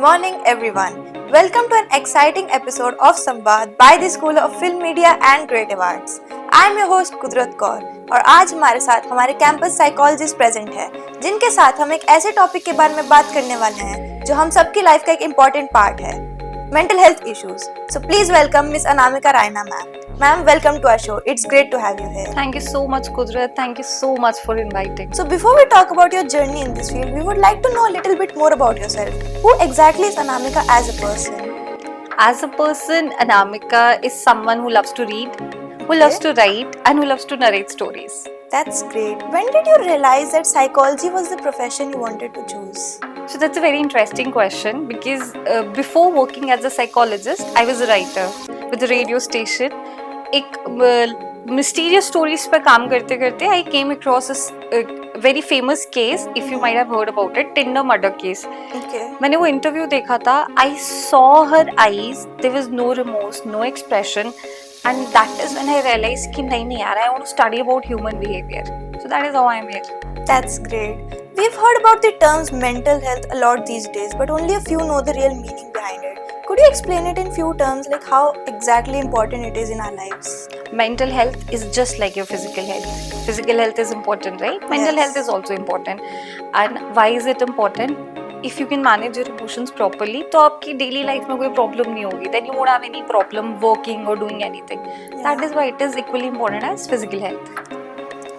morning, everyone. Welcome to an exciting episode of Samvad by the School of Film Media and Creative Arts. I am your host कुदरत कौर और आज हमारे साथ हमारे campus psychologist present है, जिनके साथ हम एक ऐसे टॉपिक के बारे में बात करने वाले हैं जो हम सबकी लाइफ का एक इम्पोर्टेंट पार्ट है, mental health issues. So please welcome Miss Anamika Raina ma'am. Ma'am, welcome to our show. It's great to have you here. Thank you so much, Kudrat. Thank you so much for inviting. So before we talk about your journey in this field, we would like to know a little bit more about yourself. Who exactly is Anamika as a person? As a person, Anamika is someone who loves to read, who loves to write, and who loves to narrate stories. That's great. When did you realize that psychology was the profession you wanted to choose? So that's a very interesting question because before working as a psychologist, I was a writer with a radio station. एक mysterious stories पे काम करते करते I came across a very famous case, if you might have heard about it, Tinder murder case. Okay. मैंने वो interview देखा था. I saw her eyes. There was no remorse, no expression, and that is when I realized कि नहीं यार, I want to study about human behavior. So that is how I am here. That's great. We've heard about the terms mental health a lot these days, but only a few know the real meaning behind it. Could you explain it in few terms, like how exactly important it is in our lives? Mental health is just like your physical health. Physical health is important, right? Mental health is also important. And why is it important? If you can manage your emotions properly, तो आपकी daily life में कोई problem नहीं होगी. Then you won't have any problem working or doing anything. That is why it is equally important as physical health.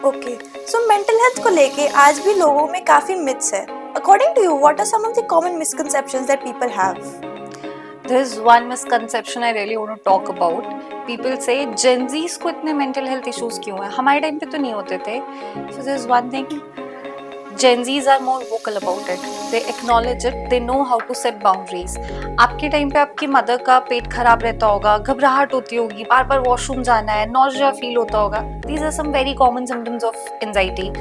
Okay. So mental health को लेके आज भी लोगों में काफी myths है. According to you, what are some of the common misconceptions that people have? There is one misconception I really want to talk about. People say Gen Zs को इतने mental health issues क्यों हैं? हमारे time पे तो नहीं होते थे. So there is one thing. Gen Zs are more vocal about it. They acknowledge it. They know how to set boundaries. आपके टाइम पे आपकी मदर का पेट खराब रहता होगा, घबराहट होती होगी, बार-बार वॉशरूम जाना है, nausea फील होता होगा. These are some very common symptoms of anxiety.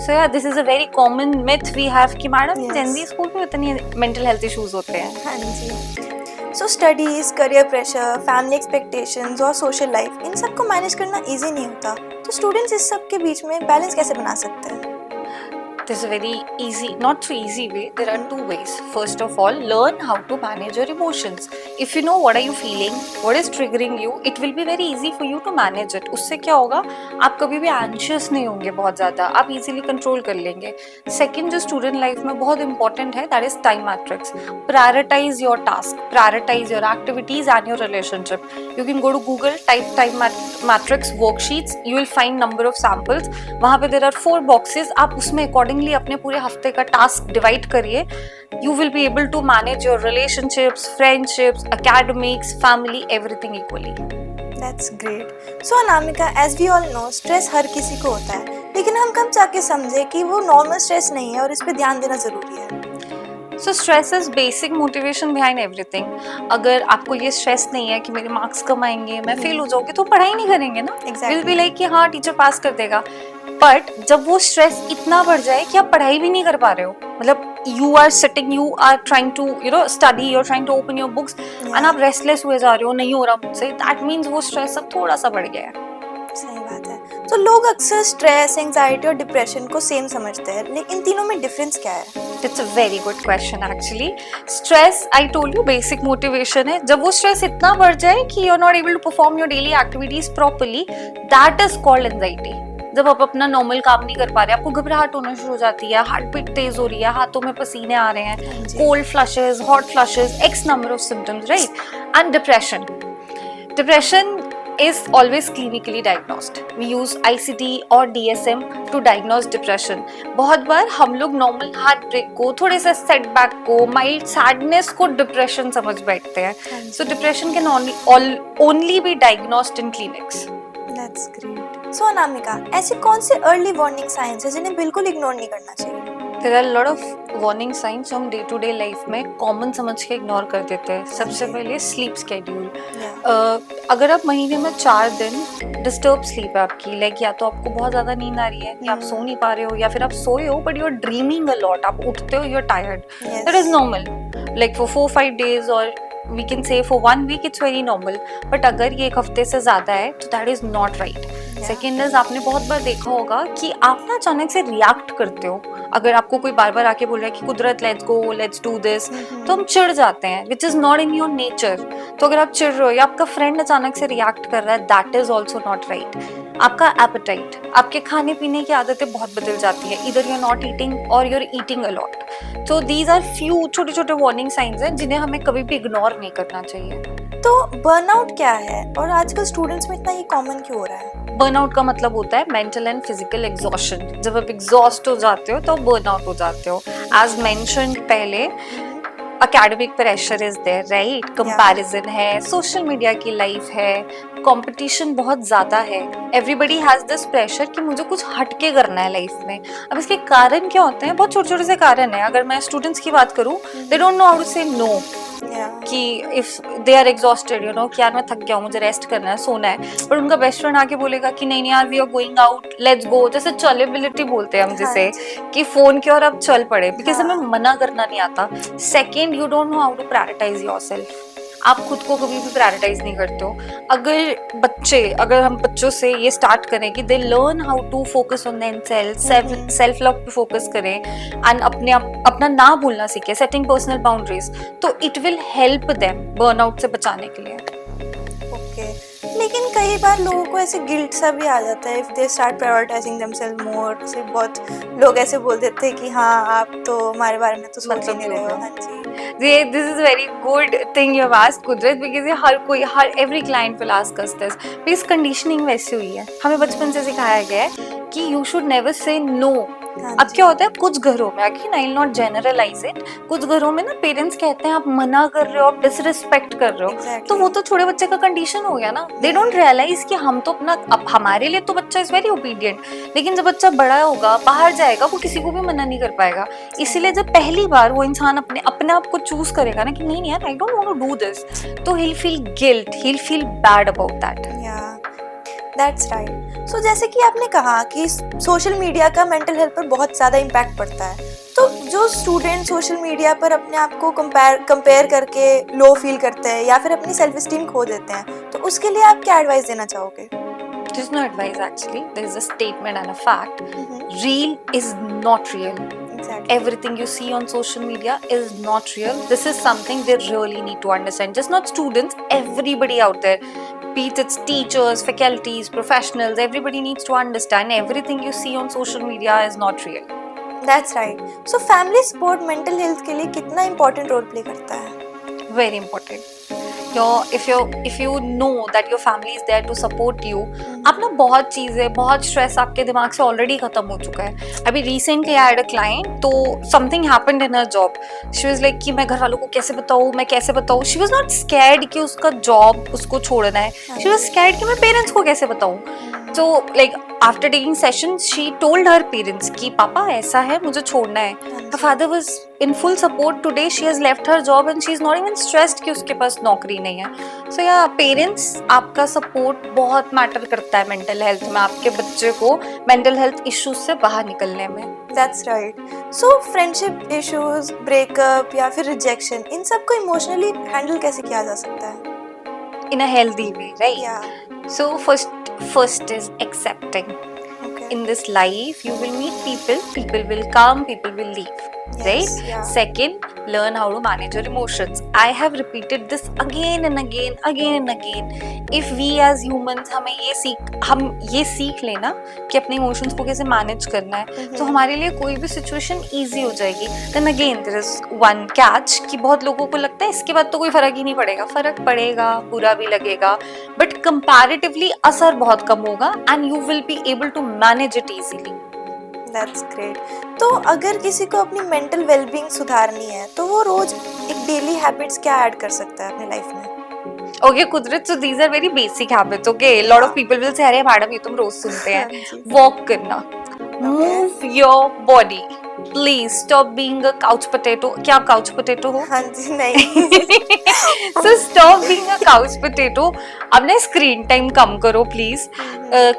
So yeah, this is a very common myth we have कि मैडम Gen Z स्कूल में इतनी mental health issues होते हैं. हाँ जी. So studies, career pressure, family expectations और social life, इन सब को manage करना easy नहीं होता. तो students इस सब के बीच में बैलेंस कैसे बना सकते हैं? There's a very easy, not so easy way. There are two ways. First of all, learn how to manage your emotions. If you know what are you feeling, what is triggering you, it will be very easy for you to manage it. उससे क्या होगा? आप कभी भी anxious नहीं होंगे बहुत ज़्यादा. आप easily control कर लेंगे. Second, जो student life में बहुत important है, that is time matrix. Prioritize your task. Prioritize your activities and your relationship. You can go to Google, type time matrix worksheets. You will find number of samples. वहाँ पे there are 4 boxes. आप उसमें according अपने पूरे हफ्ते का task divide करिए. You will be able to manage your relationships, friendships, academics, family, everything equally. That's great. So Anamika, as we all know, stress हर किसी को होता है, लेकिन हम कब जाके समझे कि वो नॉर्मल स्ट्रेस नहीं है और इस पे ध्यान देना जरूरी है. So stress is basic motivation behind everything. अगर आपको ये स्ट्रेस नहीं है कि मेरे मार्क्स कम आएंगे, मैं फेल हो जाऊंगी, तो पढ़ाई नहीं करेंगे ना. Will be like कि हाँ टीचर पास कर देगा. बट जब वो स्ट्रेस इतना बढ़ जाए कि आप पढ़ाई भी नहीं कर पा रहे हो, मतलब you are sitting, you are trying to study, you're trying to open your books, and आप रेस्टलेस हुए जा रहे हो, नहीं हो रहा मुझसे, that means वो स्ट्रेस अब थोड़ा सा बढ़ गया है. सही बात है. तो लोग अक्सर स्ट्रेस, एंजाइटी और डिप्रेशन को सेम समझते हैं, लेकिन इन तीनों में डिफरेंस क्या है? It's a very good question actually. Stress, I told you, basic motivation है. जब वो स्ट्रेस इतना बढ़ जाए कि you're not able to perform your daily activities properly, that is called anxiety. जब आप अपना नॉर्मल काम नहीं कर पा रहे, आपको घबराहट होना शुरू हो जाती है, हार्ट बीट तेज हो रही है, हाथों में पसीने आ रहे हैं, cold flushes, hot flushes, x number of symptoms, right? And depression is always clinically diagnosed. We use ICD और DSM to diagnose depression. बहुत बार हम लोग नॉर्मल हार्ट ब्रेक को, थोड़े से सेटबैक को, माइल्ड सैडनेस को डिप्रेशन समझ बैठते हैं. So depression can only be diagnosed in clinics. That's great. So Anamika, ऐसे कौन से अर्ली वार्निंग साइंस हैं जिन्हें बिल्कुल इग्नोर नहीं करना चाहिए? There are a lot of warning signs जो हम डे टू डे लाइफ में कॉमन समझ के इग्नोर कर देते हैं. सबसे पहले स्लीप स्केड्यूल. अगर आप महीने में 4 दिन डिस्टर्ब स्लीप है आपकी, लाइक या तो आपको बहुत ज़्यादा नींद आ रही है, या आप सो नहीं पा रहे हो, या फिर आप सोए हो but you are dreaming a lot, आप उठते हो, you are tired, that is normal. Like for 4-5 days और we can say for 1 week it's very normal. But अगर ये एक हफ्ते से ज़्यादा है तो that is not right. Second is आपने बहुत बार देखा होगा कि आप ना अचानक से रिएक्ट करते हो। अगर आपको कोई बार बार आके बोल रहा है कि कुदरत let's go let's do this, तो हम चिढ़ जाते हैं, which is not in your nature. तो अगर आप चिढ़ रहे हो या आपका फ्रेंड अचानक से रिएक्ट कर रहा है, that is also not right. आपका एपेटाइट, आपके खाने पीने की आदतें बहुत बदल जाती है, इधर यू आर नॉट ईटिंग और you are eating a lot. तो दीज आर फ्यू छोटे छोटे वार्निंग साइंस हैं जिन्हें हमें कभी भी इग्नोर नहीं करना चाहिए। तो बर्नआउट क्या है और आजकल स्टूडेंट्स में इतना ये कॉमन क्यों हो रहा है? बर्नआउट का मतलब होता है मेंटल एंड फिजिकल एग्जॉशन। जब आप एग्जॉस्ट हो जाते हो तो बर्नआउट हो जाते हो। एज मेंशन्ड पहले, academic pressure is there, right? Comparison है, social media की life है, competition बहुत ज़्यादा है, everybody has this pressure कि मुझे कुछ हटके करना है लाइफ में। अब इसके कारण क्या होते हैं? बहुत छोटे छोटे से कारण है। अगर मैं स्टूडेंट्स की बात करूँ, they don't know how to say no, कि if they are exhausted, you know, कि यार मैं थक गया हूँ, मुझे रेस्ट करना है, सोना है, पर उनका बेस्ट फ्रेंड आके बोलेगा कि नहीं नहीं यार we are going out let's go, जैसे चलेबिलिटी बोलते हैं हम जिसे, कि फोन की ओर अब चल पड़े, बिकॉज हमें मना करना नहीं आता। Second, you don't know how to prioritise yourself. आप खुद को कभी भी प्रायोरिटाइज नहीं करते हो। अगर हम बच्चों से ये स्टार्ट करें कि they learn how to focus on themselves, self love पे फोकस करें एंड अपना ना भूलना सीखें, सेटिंग पर्सनल बाउंड्रीज, तो it will help them burnout से बचाने के लिए। ओके, लेकिन कई बार लोगों को ऐसे गिल्ट सा भी आ जाता है if they start prioritising themselves more. जैसे बहुत लोग ऐसे बोल देते हैं कि हाँ आप तो हमारे बारे में तो सोच ही नहीं रहे हो। हाँ जी, this is very good thing you have asked Kudrat, because हर every client will ask us this, because conditioning वैसी हुई है, हमें बचपन से सिखाया गया है कि you should never say no. अब क्या होता है कुछ घरों में, again I will not generalise it, कुछ घरों में ना पेरेंट्स कहते हैं आप मना कर रहे हो, आप डिसरिस्पेक्ट कर रहे हो, तो वो तो छोटे बच्चे का कंडीशन हो गया ना। दे डोंट रियलाइज कि हम तो अपना, अब हमारे लिए तो बच्चा इज वेरी ओबीडियंट, लेकिन जब बच्चा बड़ा होगा, बाहर जाएगा, वो किसी को भी मना नहीं कर पाएगा। इसीलिए जब पहली बार वो इंसान अपने आप को चूज करेगा ना कि नहीं यार I don't want to do this, तो he will feel guilt, he will feel bad about that. That's right. So जैसे कि आपने कहा कि सोशल मीडिया का मेंटल हेल्थ पर बहुत ज़्यादा इम्पैक्ट पड़ता है, तो जो स्टूडेंट सोशल मीडिया पर अपने आप को कंपेयर करके लो फील करते हैं या फिर अपनी सेल्फ एस्टीम खो देते हैं, तो उसके लिए आप क्या एडवाइस देना चाहोगे? There is no advice actually, there is a statement and a fact. Real is not real. Exactly. Everything you see on social media is not real. This is something they really need to understand. Just not students, everybody out there, be it teachers, faculties, professionals, everybody needs to understand everything you see on social media is not real. That's right. So family support mental health के लिए कितना important role play करता है? Very important. If you know that your family is there to support you, आप ना बहुत चीज़ें, बहुत स्ट्रेस आपके दिमाग से ऑलरेडी खत्म हो चुका है। अभी recently I had a client, तो something happened in her job, she was like कि मैं घर वालों को कैसे बताऊँ, मैं कैसे बताऊँ। शी वाज नॉट स्कैर्ड कि उसका जॉब उसको छोड़ना है, शी वाज स्कैर्ड कि मैं पेरेंट्स को कैसे बताऊँ। तो like after taking session she told her parents कि पापा ऐसा है, मुझे छोड़ना है। her father was in full support. Today she has left her job and she is not even stressed कि उसके पास नौकरी नहीं है। So yeah, पेरेंट्स आपका सपोर्ट बहुत मैटर करता है मेंटल हेल्थ में, आपके बच्चे को मेंटल हेल्थ इश्यूज से बाहर निकलने में। That's right. So friendship issues, breakup या फिर rejection, इन सब को इमोशनली हैंडल कैसे किया जा सकता है? In a healthy way, right? Yeah. So first is accepting. Okay. In this life you will meet people will come, people will leave, right? Yeah. Second, learn how to manage your emotions. I have repeated this again and again. If we as humans हम ये सीख लेना कि अपने emotions को कैसे manage करना है, तो हमारे लिए कोई भी सिचुएशन इजी हो जाएगी। Then again there is one catch कि बहुत लोगों को लगता है इसके बाद तो कोई फर्क ही नहीं पड़ेगा। फर्क पड़ेगा, बुरा भी लगेगा, बट कंपैरेटिवली असर बहुत कम होगा and you will be able to manage it easily. That's great. तो अगर किसी को अपनी मेंटल वेलबींग सुधारनी है, तो वो रोज एक डेली हैबिट्स क्या ऐड कर सकता है अपनी लाइफ में? Okay, Kudrat, so these are very basic habits. Okay, a lot of people will say, अरे मैडम ये तुम रोज सुनते हैं। Walk करना, move your body. Please stop being a couch potato. क्या आप couch potato हो? हाँ जी, नहीं। So stop being a couch potato. अब ना screen time कम करो please.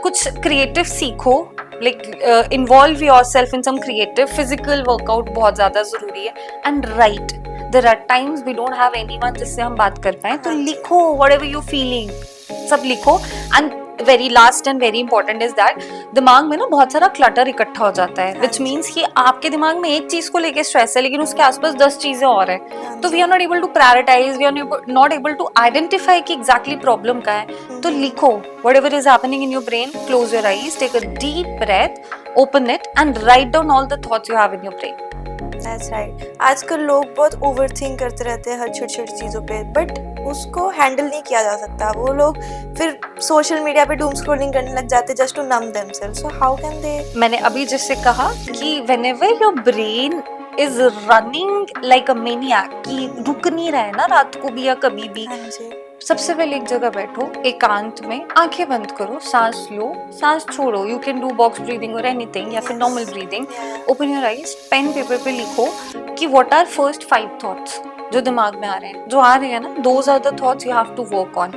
कुछ creative सीखो. Like involve yourself in some creative, physical workout बहुत ज़्यादा ज़रूरी है. And write. There are times we don't have anyone जिससे हम बात कर पाएं, तो लिखो whatever you feeling, सब लिखो and very last and very important is that दिमाग में ना बहुत सारा क्लटर इकट्ठा हो जाता है, विच मीन्स कि आपके दिमाग में एक चीज को लेके स्ट्रेस है लेकिन उसके आसपास 10 चीजें और है, तो we are not able to prioritise, we are not able to identify कि एग्जैक्टली प्रॉब्लम का है. तो लिखो whatever is happening in your brain, close your eyes, take a deep breath, open it and write down all the thoughts you have in your brain. That's right. आजकल लोग बहुत overthink करते रहते हैं हर छोटी छोटी चीज़ों पे, बट उसको हैंडल नहीं किया जा सकता. वो लोग फिर सोशल मीडिया पे डूम स्क्रॉलिंग करने लग जाते हैं just to numb themselves. So how can they? मैंने अभी जैसे कहा कि whenever your brain is running like a maniac, कि रुक नहीं रहा है ना रात को भी या कभी भी, हाँ जी. सबसे पहले एक जगह बैठो, एकांत में आंखें बंद करो, सांस लो, सांस छोड़ो. You can do box breathing और एनीथिंग या फिर normal breathing. Open your eyes, pen paper पे लिखो कि व्हाट आर फर्स्ट 5 थॉट्स जो दिमाग में आ रहे हैं, जो आ रहे हैं ना, those are the thoughts you have to work on.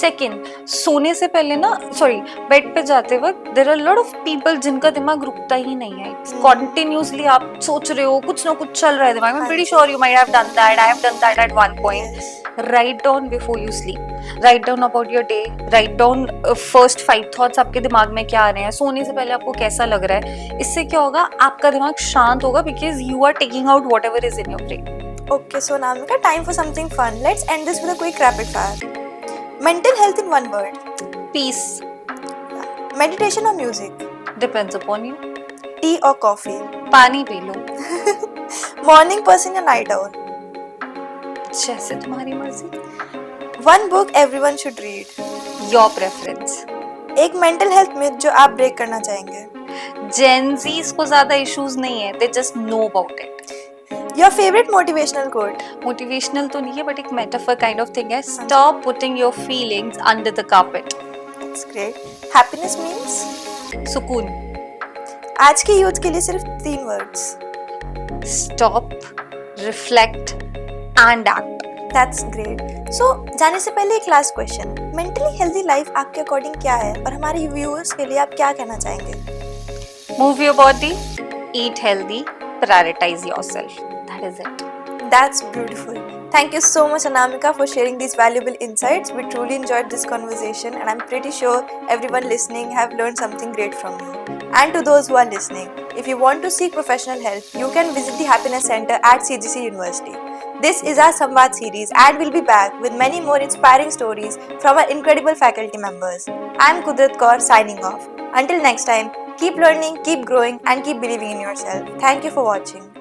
Second, सोने से पहले ना, सॉरी, बेड पे जाते वक्त there are lot of people जिनका दिमाग रुकता ही नहीं है. कॉन्टिन्यूसली आप सोच रहे हो, कुछ ना कुछ चल रहा है दिमाग में. Pretty sure you might have done that, I have done that at one point. Write down before you sleep. Write down about your day. Write down first 5 thoughts आपके दिमाग में क्या आ रहे हैं, सोने से पहले आपको कैसा लग रहा है. इससे क्या होगा, आपका दिमाग शांत होगा because you are taking out whatever is in your brain. Okay, so Namika, time for something fun. Let's end this with a quick rapid fire. Mental health in one word. Peace. Meditation or music? Depends upon you. Tea or coffee? पानी P low. Morning person or night owl? जैसे तुम्हारी मर्जी. One book everyone should read. Your preference. एक mental health myth जो आप break करना चाहेंगे. Gen Zs को ज्यादा इश्यूज नहीं है, they just know about it. Your favorite motivational quote? Motivational तो नहीं है, but एक metaphor kind of thing है. Stop putting your feelings under the carpet. That's great. Happiness means? सुकून. आज के यूथ के लिए सिर्फ 3 words. Stop, reflect and act. That's great. So जाने से पहले एक last question. Mentally healthy life आपके अकॉर्डिंग क्या है और हमारे व्यूअर्स के लिए आप क्या कहना चाहेंगे? Move your body, eat healthy, prioritize yourself. That is it. That's beautiful. Thank you so much, Anamika, for sharing these valuable insights. We truly enjoyed this conversation, and I'm pretty sure everyone listening have learned something great from you. And to those who are listening, if you want to seek professional help, you can visit the Happiness Center at CGC University. This is our Samvad series, and we'll be back with many more inspiring stories from our incredible faculty members. I'm Kudrat Kaur signing off. Until next time, keep learning, keep growing, and keep believing in yourself. Thank you for watching.